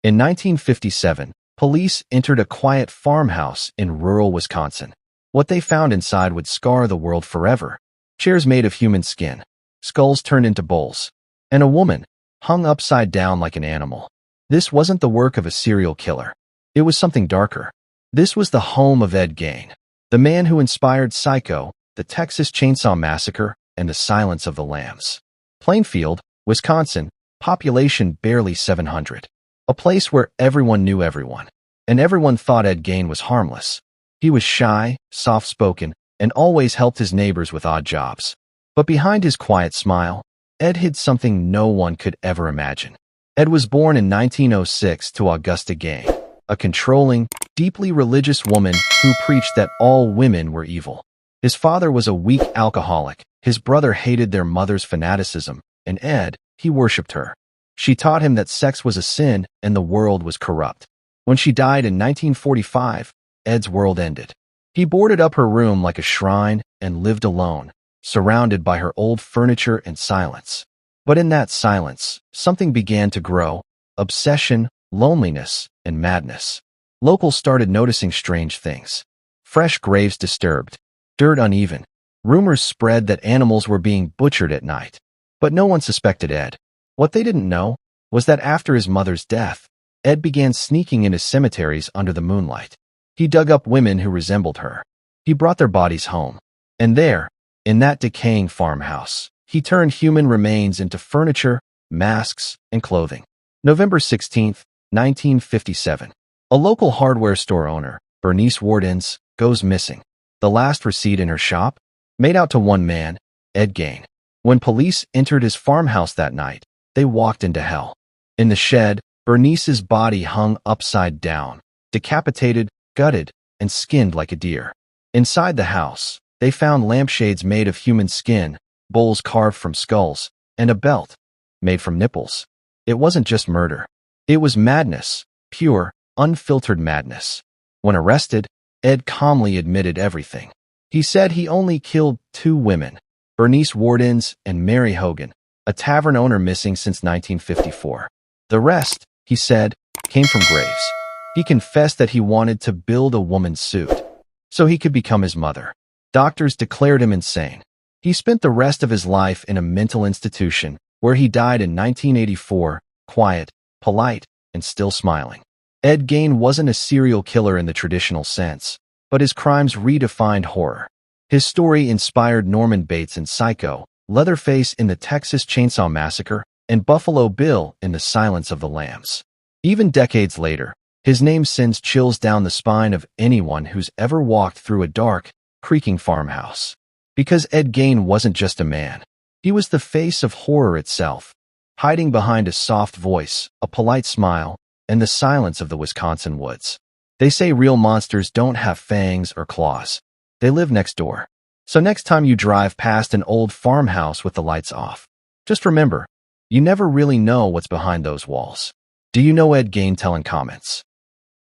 In 1957, police entered a quiet farmhouse in rural Wisconsin. What they found inside would scar the world forever. Chairs made of human skin, skulls turned into bowls, and a woman hung upside down like an animal. This wasn't the work of a serial killer. It was something darker. This was the home of Ed Gein, the man who inspired Psycho, the Texas Chainsaw Massacre, and the Silence of the Lambs. Plainfield, Wisconsin, population barely 700. A place where everyone knew everyone, and everyone thought Ed Gein was harmless. He was shy, soft-spoken, and always helped his neighbors with odd jobs. But behind his quiet smile, Ed hid something no one could ever imagine. Ed was born in 1906 to Augusta Gein, a controlling, deeply religious woman who preached that all women were evil. His father was a weak alcoholic, his brother hated their mother's fanaticism, and Ed, he worshipped her. She taught him that sex was a sin and the world was corrupt. When she died in 1945, Ed's world ended. He boarded up her room like a shrine and lived alone, surrounded by her old furniture and silence. But in that silence, something began to grow: obsession, loneliness, and madness. Locals started noticing strange things. Fresh graves disturbed, dirt uneven. Rumors spread that animals were being butchered at night. But no one suspected Ed. What they didn't know was that after his mother's death, Ed began sneaking into cemeteries under the moonlight. He dug up women who resembled her. He brought their bodies home. And there, in that decaying farmhouse, he turned human remains into furniture, masks, and clothing. November 16, 1957. A local hardware store owner, Bernice Wardens, goes missing. The last receipt in her shop? Made out to one man, Ed Gein. When police entered his farmhouse that night, they walked into hell. In the shed, Bernice's body hung upside down, decapitated, gutted, and skinned like a deer. Inside the house, they found lampshades made of human skin, bowls carved from skulls, and a belt made from nipples. It wasn't just murder. It was madness, pure, unfiltered madness. When arrested, Ed calmly admitted everything. He said he only killed 2 women, Bernice Wardens and Mary Hogan, a tavern owner missing since 1954. The rest, he said, came from graves. He confessed that he wanted to build a woman's suit so he could become his mother. Doctors declared him insane. He spent the rest of his life in a mental institution where he died in 1984, quiet, polite, and still smiling. Ed Gein wasn't a serial killer in the traditional sense, but his crimes redefined horror. His story inspired Norman Bates in Psycho, Leatherface in the Texas Chainsaw Massacre, and Buffalo Bill in The Silence of the Lambs. Even decades later, his name sends chills down the spine of anyone who's ever walked through a dark, creaking farmhouse. Because Ed Gein wasn't just a man. He was the face of horror itself, hiding behind a soft voice, a polite smile, and the silence of the Wisconsin woods. They say real monsters don't have fangs or claws. They live next door. So next time you drive past an old farmhouse with the lights off, just remember, you never really know what's behind those walls. Do you know Ed Gein? Tell in comments.